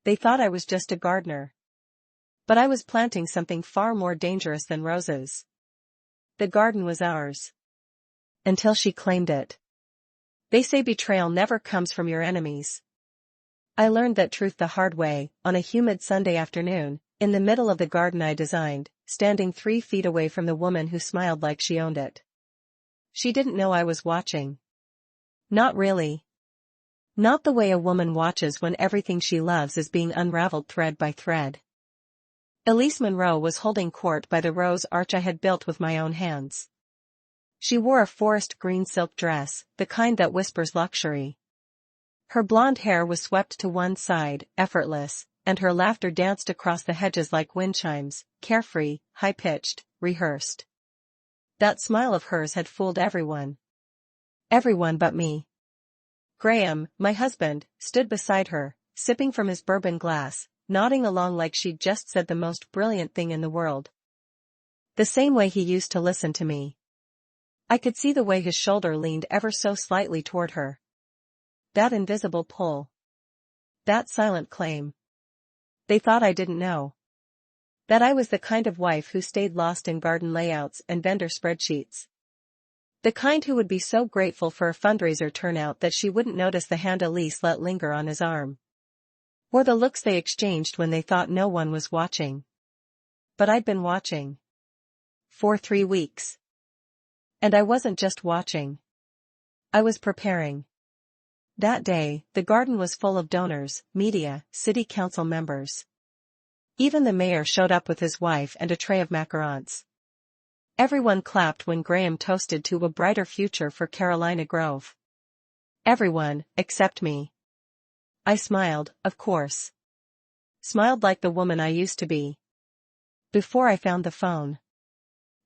They thought I was just a gardener. But I was planting something far more dangerous than roses. The garden was ours. Until she claimed it. They say betrayal never comes from your enemies. I learned that truth the hard way, on a humid Sunday afternoon, in the middle of the garden I designed, standing 3 feet away from the woman who smiled like she owned it. She didn't know I was watching. Not really. Not the way a woman watches when everything she loves is being unraveled thread by thread. Elise Monroe was holding court by the rose arch I had built with my own hands. She wore a forest green silk dress, the kind that whispers luxury. Her blonde hair was swept to one side, effortless, and her laughter danced across the hedges like wind chimes, carefree, high-pitched, rehearsed. That smile of hers had fooled everyone. Everyone but me. Graham, my husband, stood beside her, sipping from his bourbon glass, nodding along like she'd just said the most brilliant thing in the world. The same way he used to listen to me. I could see the way his shoulder leaned ever so slightly toward her. That invisible pull. That silent claim. They thought I didn't know. That I was the kind of wife who stayed lost in garden layouts and vendor spreadsheets. The kind who would be so grateful for a fundraiser turnout that she wouldn't notice the hand Elise let linger on his arm. Or the looks they exchanged when they thought no one was watching. But I'd been watching. For 3 weeks. And I wasn't just watching. I was preparing. That day, the garden was full of donors, media, city council members. Even the mayor showed up with his wife and a tray of macarons. Everyone clapped when Graham toasted to a brighter future for Carolina Grove. Everyone, except me. I smiled, of course. Smiled like the woman I used to be. Before I found the phone.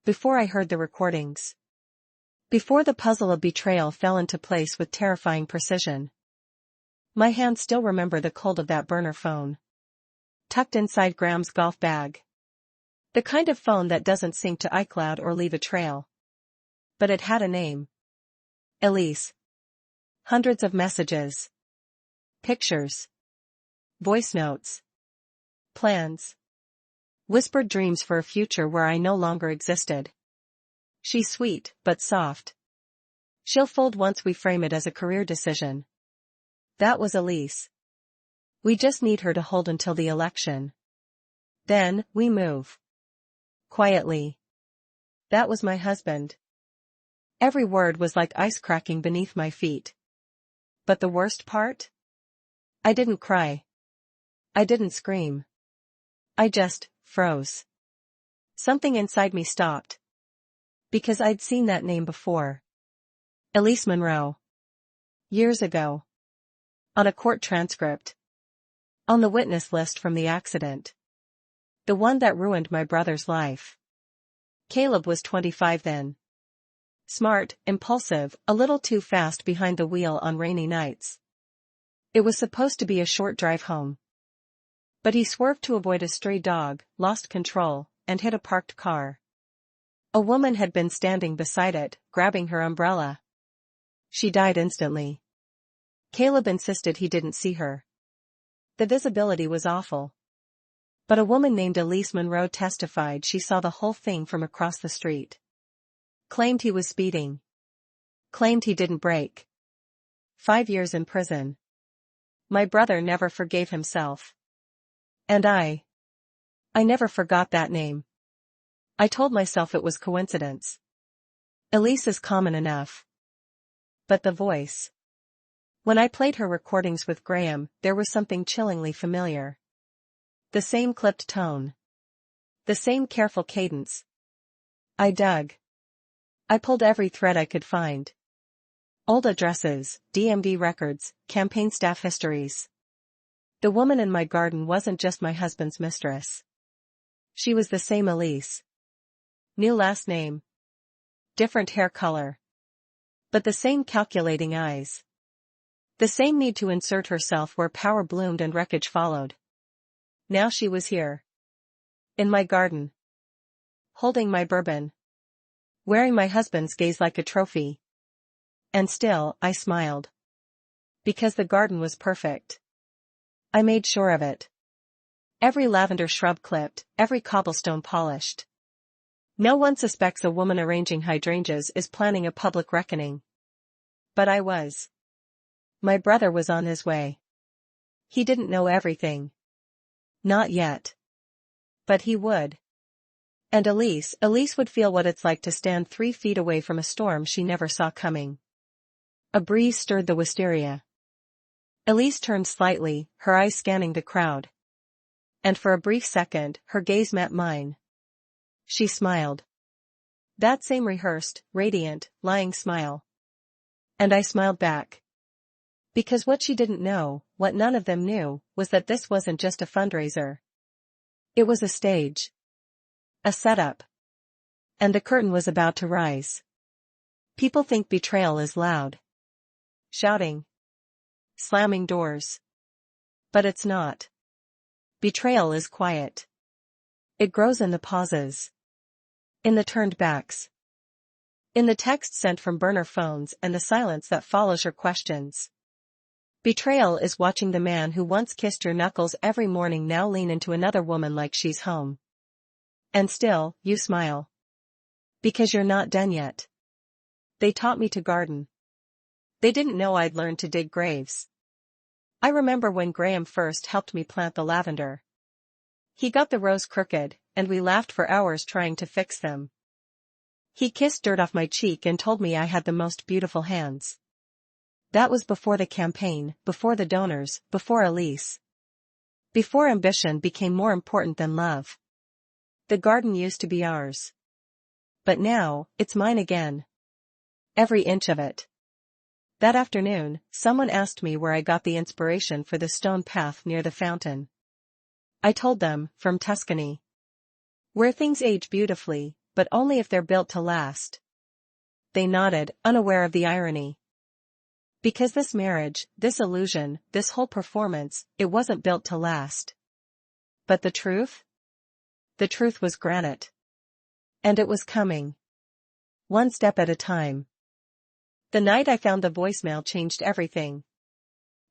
Before I heard the recordings. Before the puzzle of betrayal fell into place with terrifying precision. My hands still remember the cold of that burner phone. Tucked inside Graham's golf bag. The kind of phone that doesn't sync to iCloud or leave a trail. But it had a name. Elise. Hundreds of messages. Pictures. Voice notes. Plans. Whispered dreams for a future where I no longer existed. She's sweet, but soft. She'll fold once we frame it as a career decision. That was Elise. We just need her to hold until the election. Then, we move. Quietly. That was my husband. Every word was like ice cracking beneath my feet. But the worst part? I didn't cry. I didn't scream. I just froze. Something inside me stopped. Because I'd seen that name before. Elise Monroe. Years ago. On a court transcript. On the witness list from the accident. The one that ruined my brother's life. Caleb was 25 then. Smart, impulsive, a little too fast behind the wheel on rainy nights. It was supposed to be a short drive home. But he swerved to avoid a stray dog, lost control, and hit a parked car. A woman had been standing beside it, grabbing her umbrella. She died instantly. Caleb insisted he didn't see her. The visibility was awful. But a woman named Elise Monroe testified she saw the whole thing from across the street. Claimed he was speeding. Claimed he didn't brake. 5 years in prison. My brother never forgave himself. And I never forgot that name. I told myself it was coincidence. Elise is common enough. But the voice. When I played her recordings with Graham, there was something chillingly familiar. The same clipped tone. The same careful cadence. I dug. I pulled every thread I could find. Old addresses, DMV records, campaign staff histories. The woman in my garden wasn't just my husband's mistress. She was the same Elise. New last name. Different hair color. But the same calculating eyes. The same need to insert herself where power bloomed and wreckage followed. Now she was here. In my garden. Holding my bourbon. Wearing my husband's gaze like a trophy. And still, I smiled. Because the garden was perfect. I made sure of it. Every lavender shrub clipped, every cobblestone polished. No one suspects a woman arranging hydrangeas is planning a public reckoning. But I was. My brother was on his way. He didn't know everything. Not yet. But he would. And Elise would feel what it's like to stand 3 feet away from a storm she never saw coming. A breeze stirred the wisteria. Elise turned slightly, her eyes scanning the crowd. And for a brief second, her gaze met mine. She smiled. That same rehearsed, radiant, lying smile. And I smiled back. Because what she didn't know, what none of them knew, was that this wasn't just a fundraiser. It was a stage. A setup. And the curtain was about to rise. People think betrayal is loud. Shouting. Slamming doors. But it's not. Betrayal is quiet. It grows in the pauses. In the turned backs. In the texts sent from burner phones and the silence that follows your questions. Betrayal is watching the man who once kissed your knuckles every morning now lean into another woman like she's home. And still, you smile. Because you're not done yet. They taught me to garden. They didn't know I'd learned to dig graves. I remember when Graham first helped me plant the lavender. He got the rows crooked, and we laughed for hours trying to fix them. He kissed dirt off my cheek and told me I had the most beautiful hands. That was before the campaign, before the donors, before Elise. Before ambition became more important than love. The garden used to be ours. But now, it's mine again. Every inch of it. That afternoon, someone asked me where I got the inspiration for the stone path near the fountain. I told them, from Tuscany. Where things age beautifully, but only if they're built to last. They nodded, unaware of the irony. Because this marriage, this illusion, this whole performance, it wasn't built to last. But the truth? The truth was granite. And it was coming. One step at a time. The night I found the voicemail changed everything.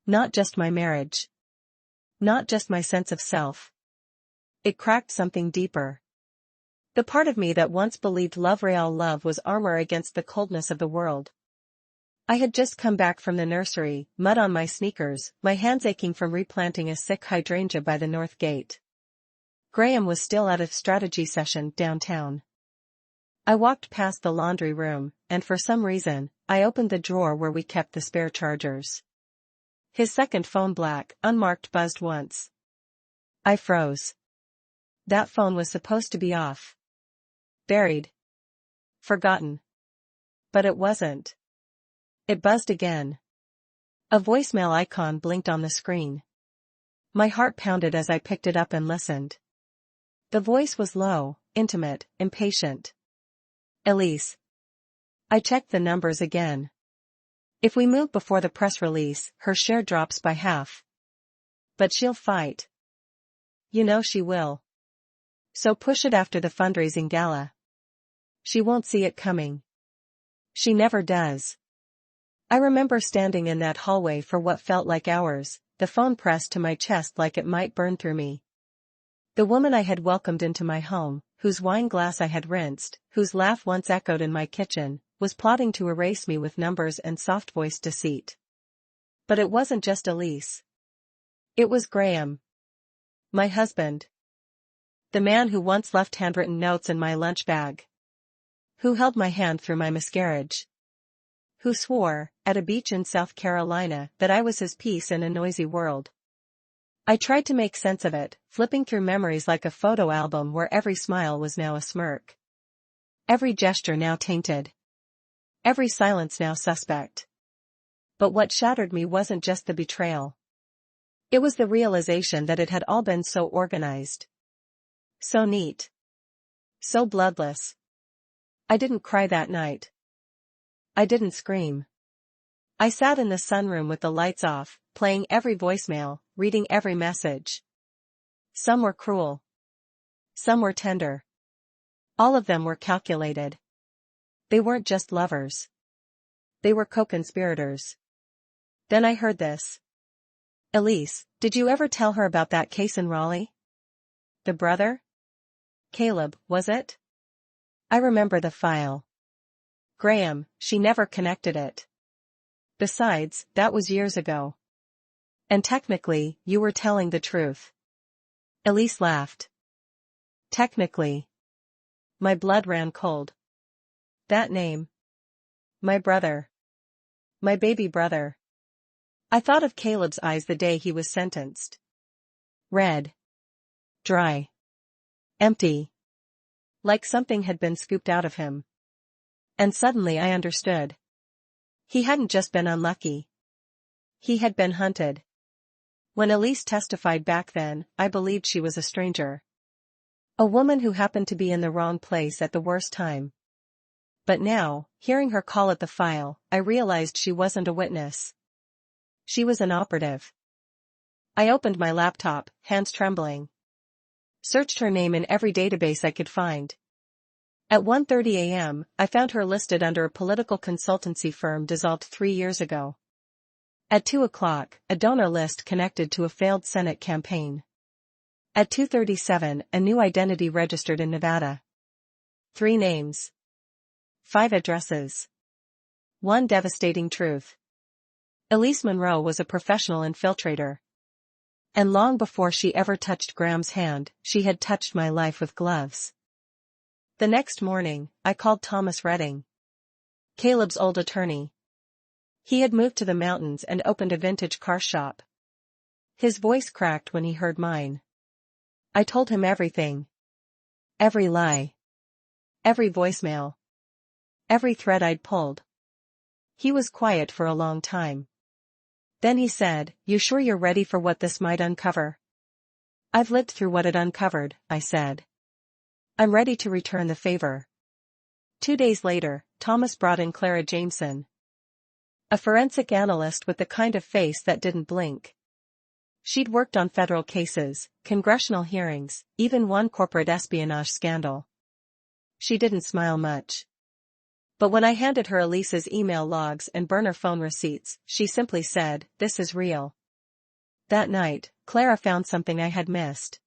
Not just my marriage. Not just my sense of self. It cracked something deeper. The part of me that once believed real love was armor against the coldness of the world. I had just come back from the nursery, mud on my sneakers, my hands aching from replanting a sick hydrangea by the north gate. Graham was still at a strategy session downtown. I walked past the laundry room, and for some reason, I opened the drawer where we kept the spare chargers. His second phone black, unmarked buzzed once. I froze. That phone was supposed to be off. Buried. Forgotten. But it wasn't. It buzzed again. A voicemail icon blinked on the screen. My heart pounded as I picked it up and listened. The voice was low, intimate, impatient. Elise. I checked the numbers again. If we move before the press release, her share drops by half. But she'll fight. You know she will. So push it after the fundraising gala. She won't see it coming. She never does. I remember standing in that hallway for what felt like hours, the phone pressed to my chest like it might burn through me. The woman I had welcomed into my home, whose wine glass I had rinsed, whose laugh once echoed in my kitchen, was plotting to erase me with numbers and soft-voiced deceit. But it wasn't just Elise. It was Graham. My husband. The man who once left handwritten notes in my lunch bag. Who held my hand through my miscarriage. Who swore, at a beach in South Carolina, that I was his piece in a noisy world. I tried to make sense of it, flipping through memories like a photo album where every smile was now a smirk. Every gesture now tainted. Every silence now suspect. But what shattered me wasn't just the betrayal. It was the realization that it had all been so organized. So neat. So bloodless. I didn't cry that night. I didn't scream. I sat in the sunroom with the lights off, playing every voicemail, reading every message. Some were cruel. Some were tender. All of them were calculated. They weren't just lovers. They were co-conspirators. Then I heard this. Elise, did you ever tell her about that case in Raleigh? The brother? Caleb, was it? I remember the file. Graham, she never connected it. Besides, that was years ago. And technically, you were telling the truth. Elise laughed. Technically. My blood ran cold. That name. My brother. My baby brother. I thought of Caleb's eyes the day he was sentenced. Red. Dry. Empty. Like something had been scooped out of him. And suddenly I understood. He hadn't just been unlucky. He had been hunted. When Elise testified back then, I believed she was a stranger. A woman who happened to be in the wrong place at the worst time. But now, hearing her call at the file, I realized she wasn't a witness. She was an operative. I opened my laptop, hands trembling. Searched her name in every database I could find. At 1:30 a.m., I found her listed under a political consultancy firm dissolved 3 years ago. At 2 o'clock, a donor list connected to a failed Senate campaign. At 2:37, a new identity registered in Nevada. 3 names. 5 addresses. 1 devastating truth. Elise Monroe was a professional infiltrator. And long before she ever touched Graham's hand, she had touched my life with gloves. The next morning, I called Thomas Redding, Caleb's old attorney. He had moved to the mountains and opened a vintage car shop. His voice cracked when he heard mine. I told him everything. Every lie. Every voicemail. Every thread I'd pulled. He was quiet for a long time. Then he said, "You sure you're ready for what this might uncover?" "I've lived through what it uncovered," I said. "I'm ready to return the favor." 2 days later, Thomas brought in Clara Jameson. A forensic analyst with the kind of face that didn't blink. She'd worked on federal cases, congressional hearings, even one corporate espionage scandal. She didn't smile much. But when I handed her Elise's email logs and burner phone receipts, she simply said, "This is real." That night, Clara found something I had missed.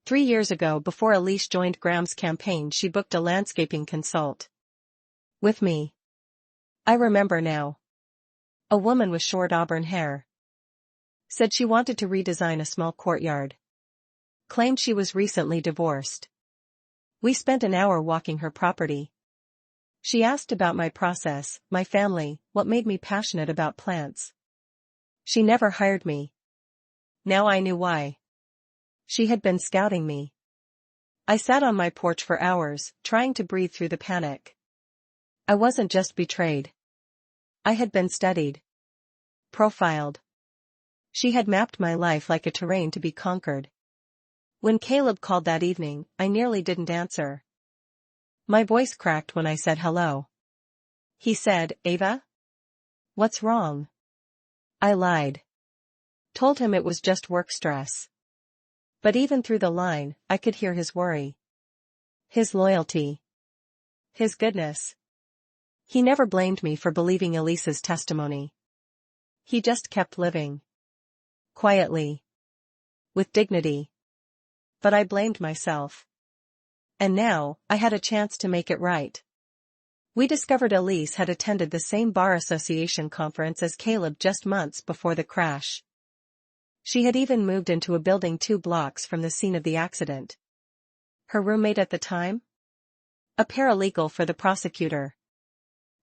3 years ago, before Elise joined Graham's campaign, she booked a landscaping consult. With me. I remember now. A woman with short auburn hair. Said she wanted to redesign a small courtyard. Claimed she was recently divorced. We spent an hour walking her property. She asked about my process, my family, what made me passionate about plants. She never hired me. Now I knew why. She had been scouting me. I sat on my porch for hours, trying to breathe through the panic. I wasn't just betrayed. I had been studied. Profiled. She had mapped my life like a terrain to be conquered. When Caleb called that evening, I nearly didn't answer. My voice cracked when I said hello. He said, "Ava? What's wrong?" I lied. Told him it was just work stress. But even through the line, I could hear his worry. His loyalty. His goodness. He never blamed me for believing Elise's testimony. He just kept living. Quietly. With dignity. But I blamed myself. And now, I had a chance to make it right. We discovered Elise had attended the same bar association conference as Caleb just months before the crash. She had even moved into a building 2 blocks from the scene of the accident. Her roommate at the time? A paralegal for the prosecutor.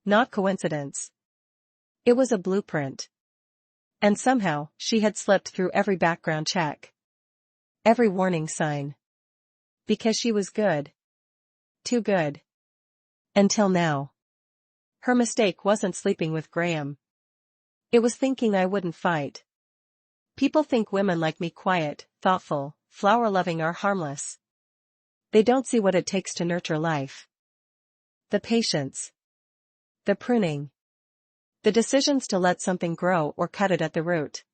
Not coincidence. It was a blueprint. And somehow, she had slipped through every background check. Every warning sign. Because she was good. Too good. Until now. Her mistake wasn't sleeping with Graham. It was thinking I wouldn't fight. People think women like me quiet, thoughtful, flower-loving are harmless. They don't see what it takes to nurture life. The patience. The pruning. The decisions to let something grow or cut it at the root.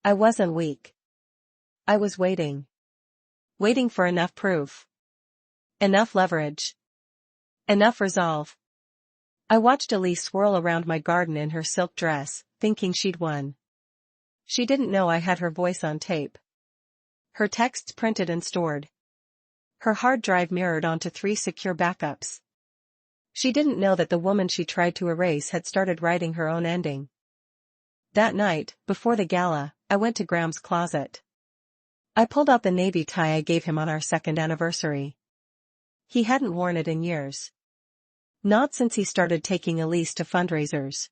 I wasn't weak. I was waiting. Waiting for enough proof. Enough leverage. Enough resolve. I watched Elise swirl around my garden in her silk dress, thinking she'd won. She didn't know I had her voice on tape. Her texts printed and stored. Her hard drive mirrored onto 3 secure backups. She didn't know that the woman she tried to erase had started writing her own ending. That night, before the gala, I went to Graham's closet. I pulled out the navy tie I gave him on our 2nd anniversary. He hadn't worn it in years. Not since he started taking Elise to fundraisers.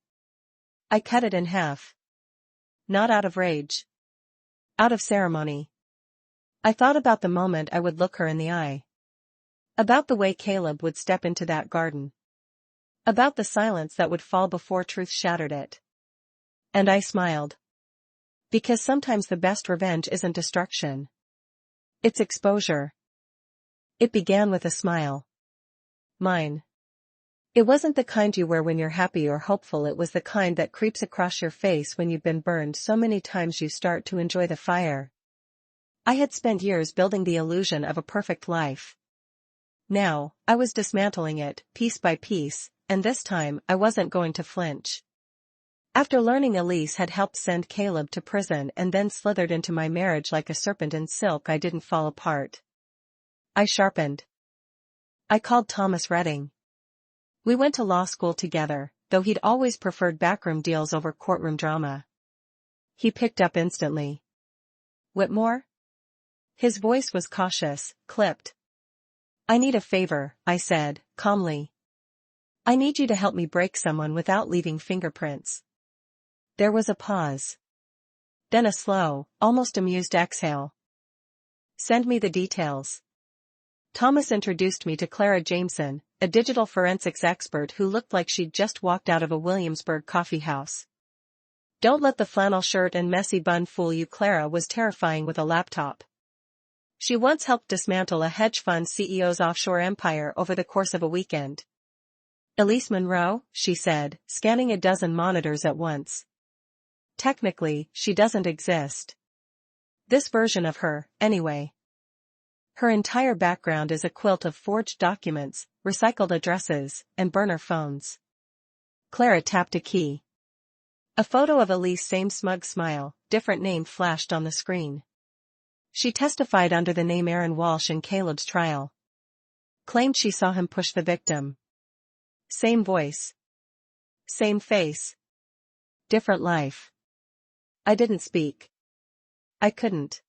I cut it in half. Not out of rage. Out of ceremony. I thought about the moment I would look her in the eye. About the way Caleb would step into that garden. About the silence that would fall before truth shattered it. And I smiled. Because sometimes the best revenge isn't destruction. It's exposure. It began with a smile. Mine. It wasn't the kind you wear when you're happy or hopeful, it was the kind that creeps across your face when you've been burned so many times you start to enjoy the fire. I had spent years building the illusion of a perfect life. Now, I was dismantling it, piece by piece, and this time I wasn't going to flinch. After learning Elise had helped send Caleb to prison and then slithered into my marriage like a serpent in silk, I didn't fall apart. I sharpened. I called Thomas Redding. We went to law school together, though he'd always preferred backroom deals over courtroom drama. He picked up instantly. Whitmore? His voice was cautious, clipped. I need a favor, I said, calmly. I need you to help me break someone without leaving fingerprints. There was a pause. Then a slow, almost amused exhale. Send me the details. Thomas introduced me to Clara Jameson, a digital forensics expert who looked like she'd just walked out of a Williamsburg coffeehouse. Don't let the flannel shirt and messy bun fool you. Clara was terrifying with a laptop. She once helped dismantle a hedge fund CEO's offshore empire over the course of a weekend. Elise Monroe, she said, scanning a dozen monitors at once. Technically, she doesn't exist. This version of her, anyway. Her entire background is a quilt of forged documents, recycled addresses, and burner phones. Clara tapped a key. A photo of Elise, same smug smile, different name, flashed on the screen. She testified under the name Aaron Walsh in Caleb's trial. Claimed she saw him push the victim. Same voice. Same face. Different life. I didn't speak. I couldn't.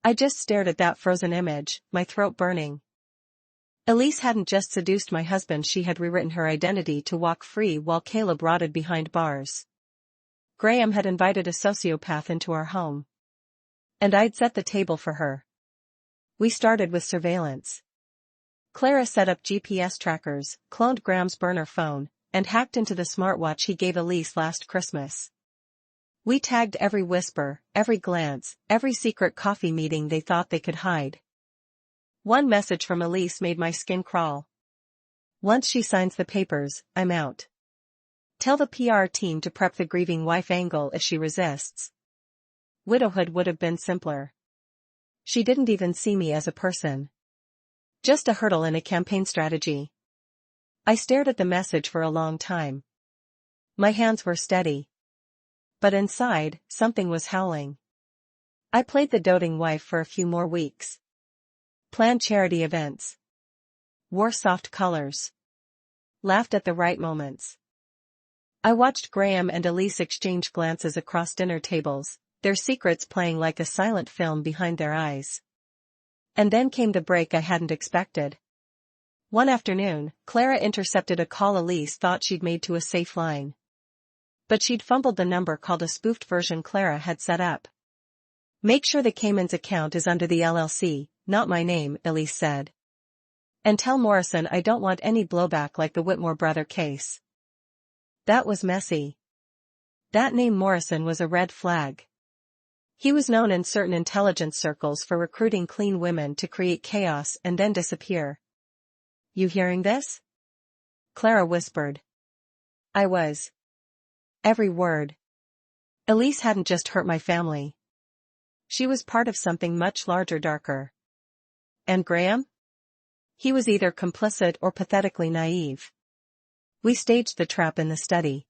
I just stared at that frozen image, my throat burning. Elise hadn't just seduced my husband, she had rewritten her identity to walk free while Caleb rotted behind bars. Graham had invited a sociopath into our home. And I'd set the table for her. We started with surveillance. Clara set up GPS trackers, cloned Graham's burner phone, and hacked into the smartwatch he gave Elise last Christmas. We tagged every whisper, every glance, every secret coffee meeting they thought they could hide. One message from Elise made my skin crawl. Once she signs the papers, I'm out. Tell the PR team to prep the grieving wife angle if she resists. Widowhood would have been simpler. She didn't even see me as a person. Just a hurdle in a campaign strategy. I stared at the message for a long time. My hands were steady. But inside, something was howling. I played the doting wife for a few more weeks. Planned charity events. Wore soft colors. Laughed at the right moments. I watched Graham and Elise exchange glances across dinner tables, their secrets playing like a silent film behind their eyes. And then came the break I hadn't expected. One afternoon, Clara intercepted a call Elise thought she'd made to a safe line. But she'd fumbled the number, called a spoofed version Clara had set up. Make sure the Cayman's account is under the LLC, not my name, Elise said. And tell Morrison I don't want any blowback like the Whitmore brother case. That was messy. That name Morrison was a red flag. He was known in certain intelligence circles for recruiting clean women to create chaos and then disappear. You hearing this? Clara whispered. I was. Every word. Elise hadn't just hurt my family. She was part of something much larger, darker. And Graham? He was either complicit or pathetically naive. We staged the trap in the study.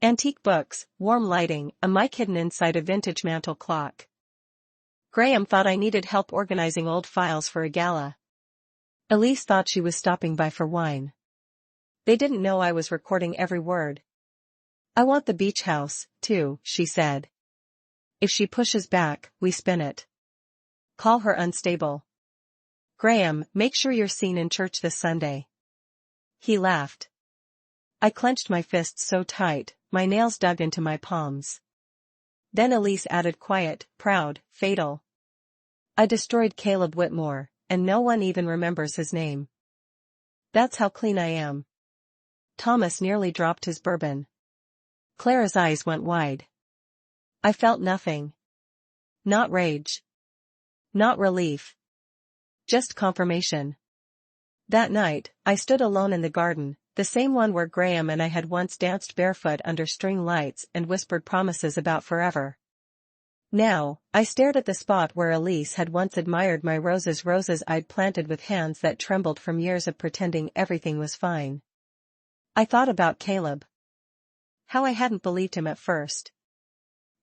Antique books, warm lighting, a mic hidden inside a vintage mantel clock. Graham thought I needed help organizing old files for a gala. Elise thought she was stopping by for wine. They didn't know I was recording every word. I want the beach house, too, she said. If she pushes back, we spin it. Call her unstable. Graham, make sure you're seen in church this Sunday. He laughed. I clenched my fists so tight, my nails dug into my palms. Then Elise added quiet, proud, fatal. I destroyed Caleb Whitmore, and no one even remembers his name. That's how clean I am. Thomas nearly dropped his bourbon. Clara's eyes went wide. I felt nothing. Not rage. Not relief. Just confirmation. That night, I stood alone in the garden, the same one where Graham and I had once danced barefoot under string lights and whispered promises about forever. Now, I stared at the spot where Elise had once admired my roses I'd planted with hands that trembled from years of pretending everything was fine. I thought about Caleb. How I hadn't believed him at first.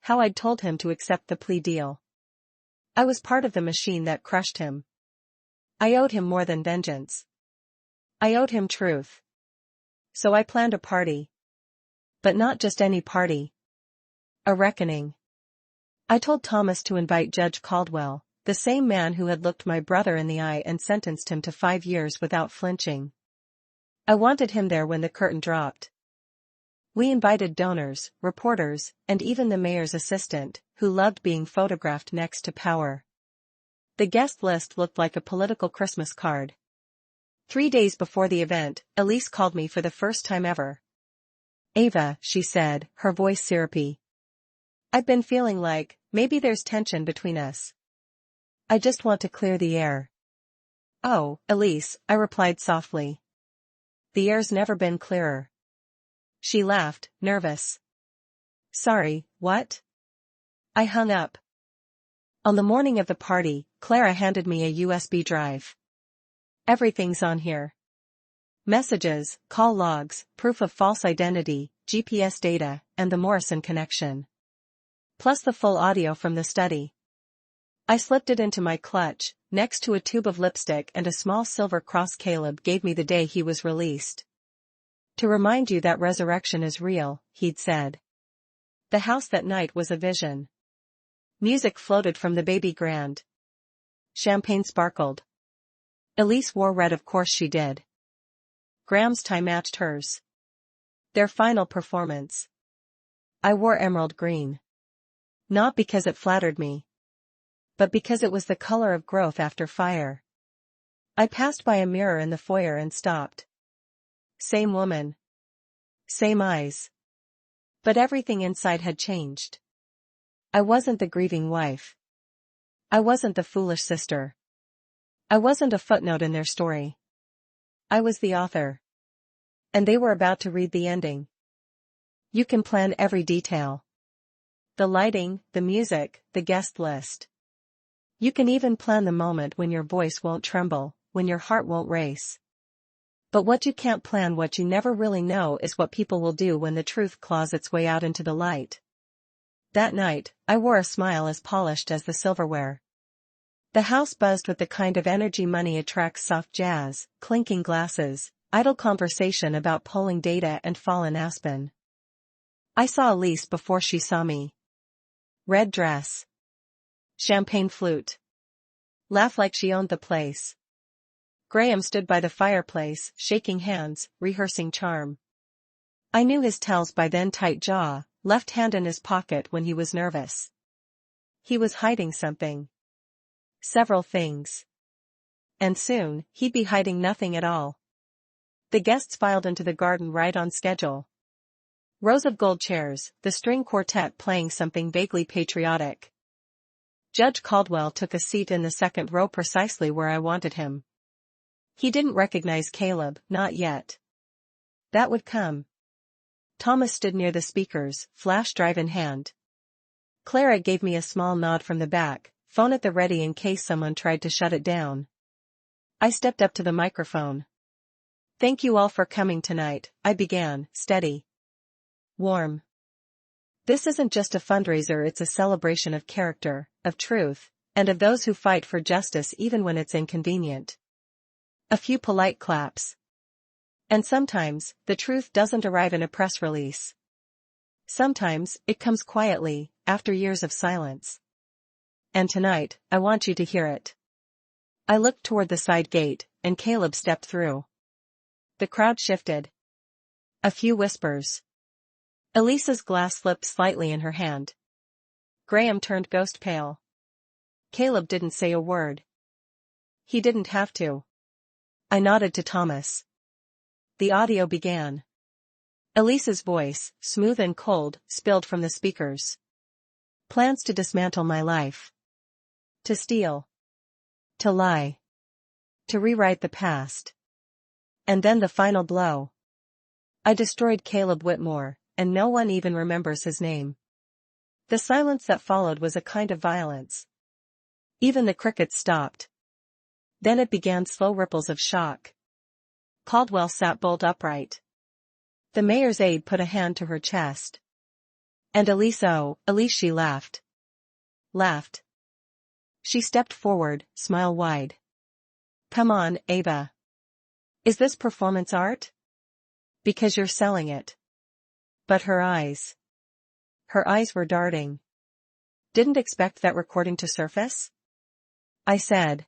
How I'd told him to accept the plea deal. I was part of the machine that crushed him. I owed him more than vengeance. I owed him truth. So I planned a party. But not just any party. A reckoning. I told Thomas to invite Judge Caldwell, the same man who had looked my brother in the eye and sentenced him to 5 years without flinching. I wanted him there when the curtain dropped. We invited donors, reporters, and even the mayor's assistant, who loved being photographed next to power. The guest list looked like a political Christmas card. 3 days before the event, Elise called me for the first time ever. Ava, she said, her voice syrupy. I've been feeling like, maybe there's tension between us. I just want to clear the air. Oh, Elise, I replied softly. The air's never been clearer. She laughed, nervous. Sorry, what? I hung up. On the morning of the party, Clara handed me a USB drive. Everything's on here. Messages, call logs, proof of false identity, GPS data, and the Morrison connection. Plus the full audio from the study. I slipped it into my clutch, next to a tube of lipstick and a small silver cross Caleb gave me the day he was released. To remind you that resurrection is real, he'd said. The house that night was a vision. Music floated from the baby grand. Champagne sparkled. Elise wore red, of course she did. Graham's tie matched hers. Their final performance. I wore emerald green. Not because it flattered me. But because it was the color of growth after fire. I passed by a mirror in the foyer and stopped. Same woman. Same eyes. But everything inside had changed. I wasn't the grieving wife. I wasn't the foolish sister. I wasn't a footnote in their story. I was the author. And they were about to read the ending. You can plan every detail. The lighting, the music, the guest list. You can even plan the moment when your voice won't tremble, when your heart won't race. But what you can't plan, what you never really know, is what people will do when the truth claws its way out into the light. That night, I wore a smile as polished as the silverware. The house buzzed with the kind of energy money attracts: soft jazz, clinking glasses, idle conversation about polling data and fallen aspen. I saw Elise before she saw me. Red dress. Champagne flute. Laugh like she owned the place. Graham stood by the fireplace, shaking hands, rehearsing charm. I knew his tells by then: tight jaw, left hand in his pocket when he was nervous. He was hiding something. Several things. And soon, he'd be hiding nothing at all. The guests filed into the garden right on schedule. Rows of gold chairs, the string quartet playing something vaguely patriotic. Judge Caldwell took a seat in the second row precisely where I wanted him. He didn't recognize Caleb, not yet. That would come. Thomas stood near the speakers, flash drive in hand. Clara gave me a small nod from the back, phone at the ready in case someone tried to shut it down. I stepped up to the microphone. Thank you all for coming tonight, I began, steady. Warm. This isn't just a fundraiser, it's a celebration of character, of truth, and of those who fight for justice even when it's inconvenient. A few polite claps. And sometimes, the truth doesn't arrive in a press release. Sometimes, it comes quietly, after years of silence. And tonight, I want you to hear it. I looked toward the side gate, and Caleb stepped through. The crowd shifted. A few whispers. Elisa's glass slipped slightly in her hand. Graham turned ghost pale. Caleb didn't say a word. He didn't have to. I nodded to Thomas. The audio began. Elisa's voice, smooth and cold, spilled from the speakers. Plans to dismantle my life. To steal. To lie. To rewrite the past. And then the final blow. I destroyed Caleb Whitmore, and no one even remembers his name. The silence that followed was a kind of violence. Even the crickets stopped. Then it began slow ripples of shock. Caldwell sat bolt upright. The mayor's aide put a hand to her chest. And Elise, she laughed. Laughed. She stepped forward, smile wide. Come on, Ava. Is this performance art? Because you're selling it. But her eyes. Her eyes were darting. Didn't expect that recording to surface? I said.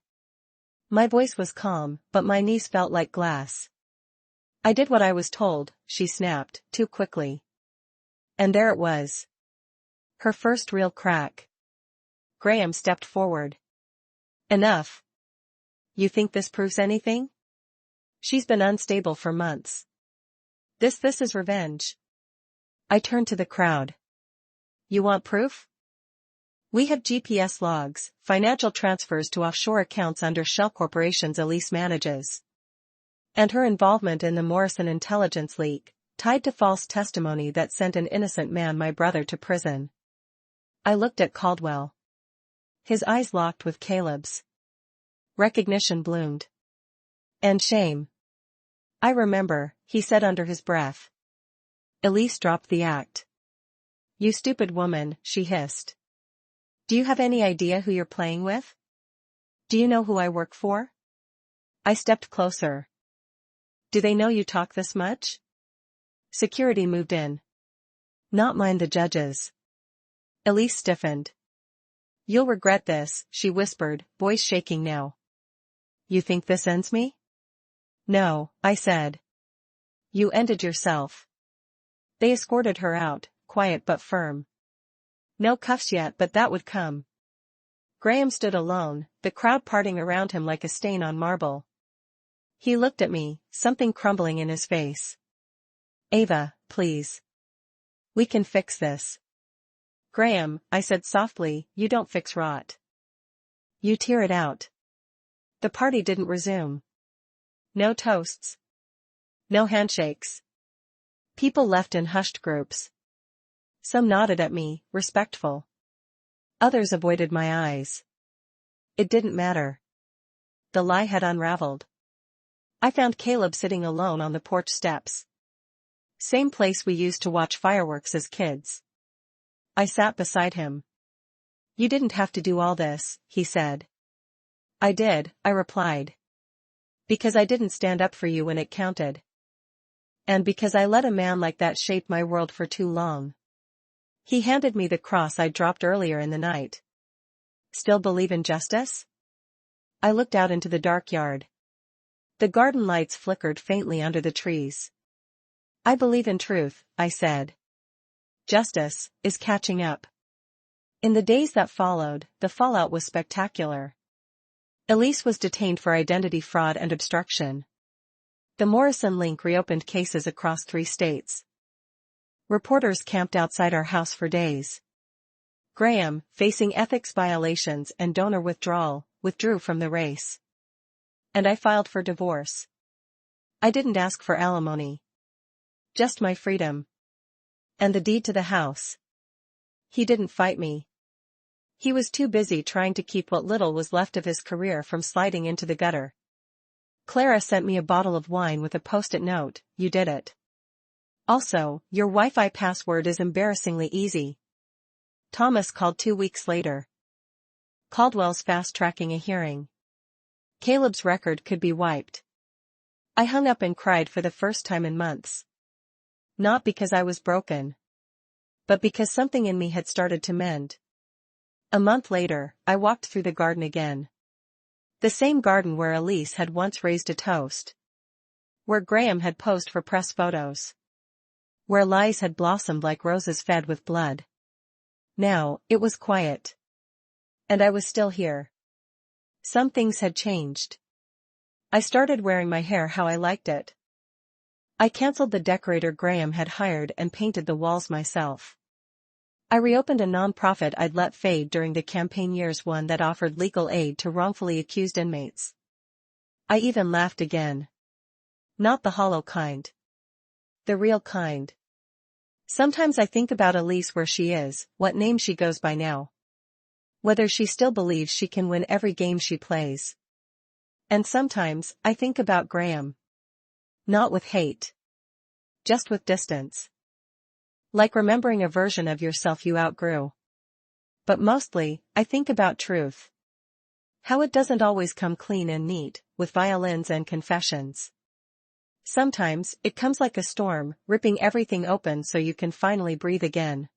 My voice was calm, but my knees felt like glass. I did what I was told, she snapped, too quickly. And there it was. Her first real crack. Graham stepped forward. Enough. You think this proves anything? She's been unstable for months. This is revenge. I turned to the crowd. You want proof? We have GPS logs, financial transfers to offshore accounts under shell corporations Elise manages. And her involvement in the Morrison intelligence leak, tied to false testimony that sent an innocent man, my brother, to prison. I looked at Caldwell. His eyes locked with Caleb's. Recognition bloomed. And shame. I remember, he said under his breath. Elise dropped the act. You stupid woman, she hissed. Do you have any idea who you're playing with? Do you know who I work for? I stepped closer. Do they know you talk this much? Security moved in. Not mind the judges. Elise stiffened. You'll regret this, she whispered, voice shaking now. You think this ends me? No, I said. You ended yourself. They escorted her out, quiet but firm. No cuffs yet, but that would come. Graham stood alone, the crowd parting around him like a stain on marble. He looked at me, something crumbling in his face. Ava, please. We can fix this. Graham, I said softly, you don't fix rot. You tear it out. The party didn't resume. No toasts. No handshakes. People left in hushed groups. Some nodded at me, respectful. Others avoided my eyes. It didn't matter. The lie had unraveled. I found Caleb sitting alone on the porch steps. Same place we used to watch fireworks as kids. I sat beside him. You didn't have to do all this, he said. I did, I replied. Because I didn't stand up for you when it counted. And because I let a man like that shape my world for too long. He handed me the cross I dropped earlier in the night. Still believe in justice? I looked out into the dark yard. The garden lights flickered faintly under the trees. I believe in truth, I said. Justice is catching up. In the days that followed, the fallout was spectacular. Elise was detained for identity fraud and obstruction. The Morrison link reopened cases across 3 states. Reporters camped outside our house for days. Graham, facing ethics violations and donor withdrawal, withdrew from the race. And I filed for divorce. I didn't ask for alimony. Just my freedom. And the deed to the house. He didn't fight me. He was too busy trying to keep what little was left of his career from sliding into the gutter. Clara sent me a bottle of wine with a post-it note, you did it. Also, your Wi-Fi password is embarrassingly easy. Thomas called 2 weeks later. Caldwell's fast-tracking a hearing. Caleb's record could be wiped. I hung up and cried for the first time in months. Not because I was broken, but because something in me had started to mend. A month later, I walked through the garden again. The same garden where Elise had once raised a toast. Where Graham had posed for press photos. Where lies had blossomed like roses fed with blood. Now, it was quiet. And I was still here. Some things had changed. I started wearing my hair how I liked it. I canceled the decorator Graham had hired and painted the walls myself. I reopened a non-profit I'd let fade during the campaign years, one that offered legal aid to wrongfully accused inmates. I even laughed again. Not the hollow kind. The real kind. Sometimes I think about Elise, where she is, what name she goes by now. Whether she still believes she can win every game she plays. And sometimes, I think about Graham. Not with hate. Just with distance. Like remembering a version of yourself you outgrew. But mostly, I think about truth. How it doesn't always come clean and neat, with violins and confessions. Sometimes, it comes like a storm, ripping everything open so you can finally breathe again.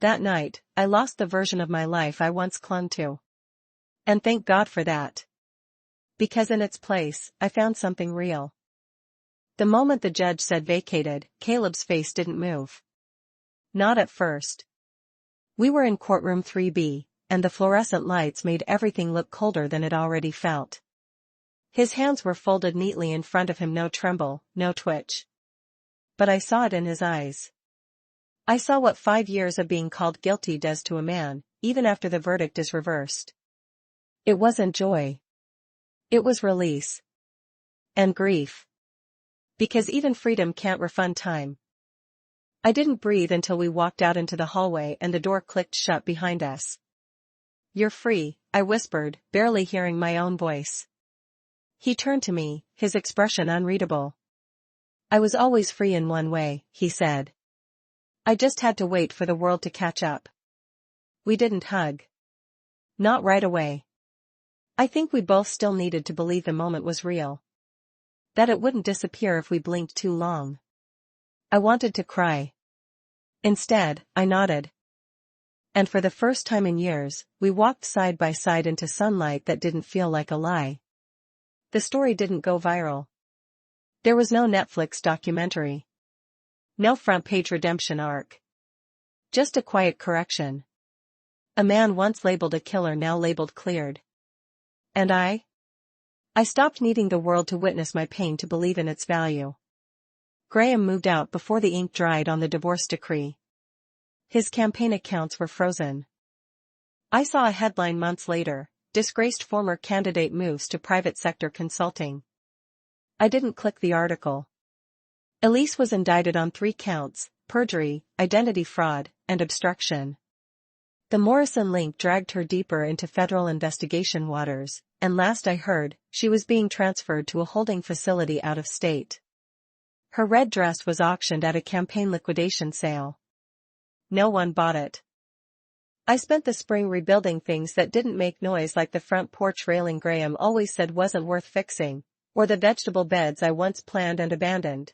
That night, I lost the version of my life I once clung to. And thank God for that. Because in its place, I found something real. The moment the judge said vacated, Caleb's face didn't move. Not at first. We were in courtroom 3B, and the fluorescent lights made everything look colder than it already felt. His hands were folded neatly in front of him, no tremble, no twitch. But I saw it in his eyes. I saw what 5 years of being called guilty does to a man, even after the verdict is reversed. It wasn't joy. It was release. And grief. Because even freedom can't refund time. I didn't breathe until we walked out into the hallway and the door clicked shut behind us. "You're free," I whispered, barely hearing my own voice. He turned to me, his expression unreadable. "I was always free in one way," he said. "I just had to wait for the world to catch up." We didn't hug. Not right away. I think we both still needed to believe the moment was real. That it wouldn't disappear if we blinked too long. I wanted to cry. Instead, I nodded. And for the first time in years, we walked side by side into sunlight that didn't feel like a lie. The story didn't go viral. There was no Netflix documentary. No front-page redemption arc. Just a quiet correction. A man once labeled a killer now labeled cleared. And I stopped needing the world to witness my pain to believe in its value. Graham moved out before the ink dried on the divorce decree. His campaign accounts were frozen. I saw a headline months later, "Disgraced former candidate moves to private sector consulting." I didn't click the article. Elise was indicted on 3 counts, perjury, identity fraud, and obstruction. The Morrison link dragged her deeper into federal investigation waters, and last I heard, she was being transferred to a holding facility out of state. Her red dress was auctioned at a campaign liquidation sale. No one bought it. I spent the spring rebuilding things that didn't make noise, like the front porch railing Graham always said wasn't worth fixing, or the vegetable beds I once planned and abandoned.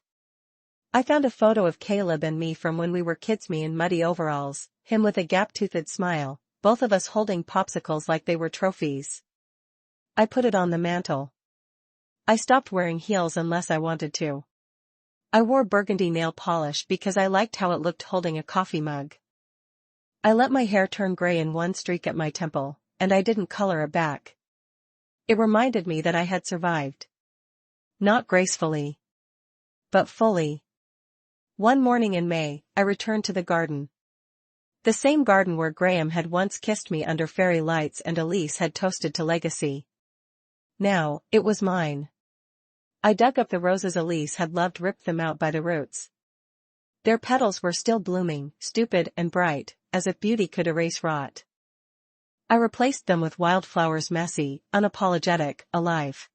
I found a photo of Caleb and me from when we were kids, me in muddy overalls, him with a gap-toothed smile, both of us holding popsicles like they were trophies. I put it on the mantel. I stopped wearing heels unless I wanted to. I wore burgundy nail polish because I liked how it looked holding a coffee mug. I let my hair turn gray in one streak at my temple, and I didn't color it back. It reminded me that I had survived. Not gracefully, but fully. One morning in May, I returned to the garden. The same garden where Graham had once kissed me under fairy lights and Elise had toasted to legacy. Now, it was mine. I dug up the roses Elise had loved, ripped them out by the roots. Their petals were still blooming, stupid and bright, as if beauty could erase rot. I replaced them with wildflowers, messy, unapologetic, alive.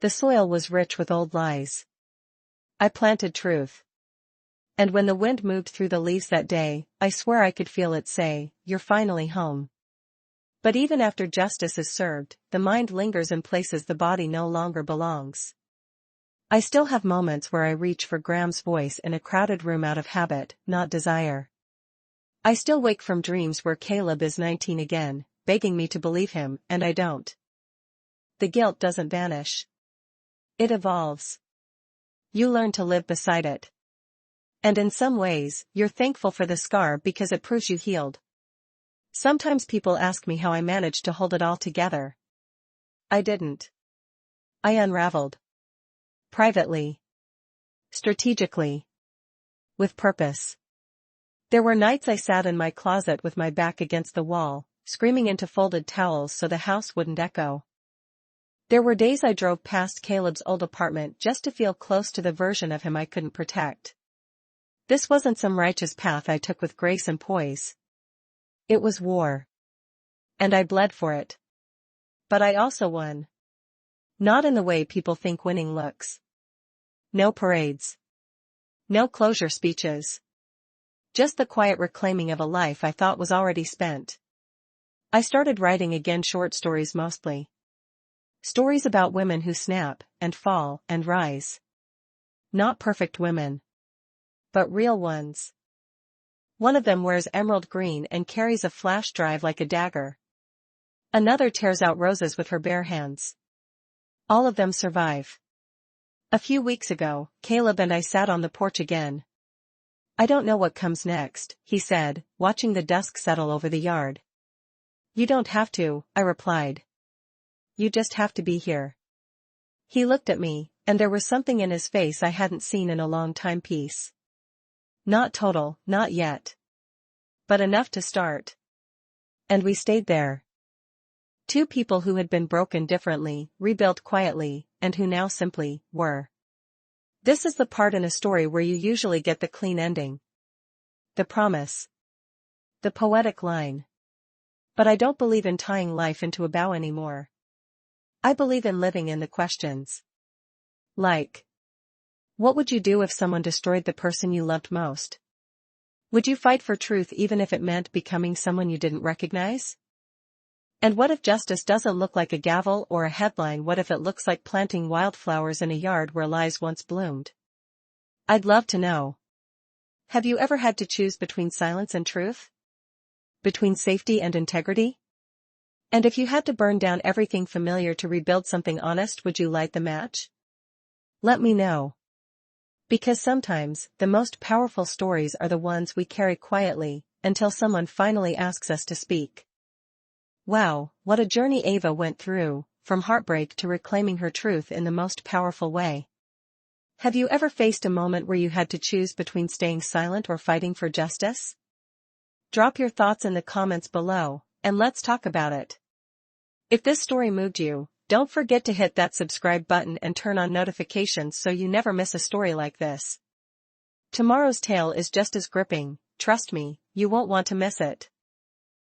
The soil was rich with old lies. I planted truth. And when the wind moved through the leaves that day, I swear I could feel it say, "You're finally home." But even after justice is served, the mind lingers in places the body no longer belongs. I still have moments where I reach for Graham's voice in a crowded room out of habit, not desire. I still wake from dreams where Caleb is 19 again, begging me to believe him, and I don't. The guilt doesn't vanish. It evolves. You learn to live beside it. And in some ways, you're thankful for the scar because it proves you healed. Sometimes people ask me how I managed to hold it all together. I didn't. I unraveled. Privately. Strategically. With purpose. There were nights I sat in my closet with my back against the wall, screaming into folded towels so the house wouldn't echo. There were days I drove past Caleb's old apartment just to feel close to the version of him I couldn't protect. This wasn't some righteous path I took with grace and poise. It was war. And I bled for it. But I also won. Not in the way people think winning looks. No parades. No closure speeches. Just the quiet reclaiming of a life I thought was already spent. I started writing again, short stories mostly. Stories about women who snap, and fall, and rise. Not perfect women. But real ones. One of them wears emerald green and carries a flash drive like a dagger. Another tears out roses with her bare hands. All of them survive. A few weeks ago, Caleb and I sat on the porch again. "I don't know what comes next," he said, watching the dusk settle over the yard. "You don't have to," I replied. "You just have to be here." He looked at me, and there was something in his face I hadn't seen in a long time. Peace. Not total, not yet. But enough to start. And we stayed there. Two people who had been broken differently, rebuilt quietly, and who now simply were. This is the part in a story where you usually get the clean ending. The promise. The poetic line. But I don't believe in tying life into a bow anymore. I believe in living in the questions. Like, what would you do if someone destroyed the person you loved most? Would you fight for truth even if it meant becoming someone you didn't recognize? And what if justice doesn't look like a gavel or a headline? What if it looks like planting wildflowers in a yard where lies once bloomed? I'd love to know. Have you ever had to choose between silence and truth? Between safety and integrity? And if you had to burn down everything familiar to rebuild something honest, would you light the match? Let me know. Because sometimes, the most powerful stories are the ones we carry quietly, until someone finally asks us to speak. Wow, what a journey Ava went through, from heartbreak to reclaiming her truth in the most powerful way. Have you ever faced a moment where you had to choose between staying silent or fighting for justice? Drop your thoughts in the comments below, and let's talk about it. If this story moved you, don't forget to hit that subscribe button and turn on notifications so you never miss a story like this. Tomorrow's tale is just as gripping, trust me, you won't want to miss it.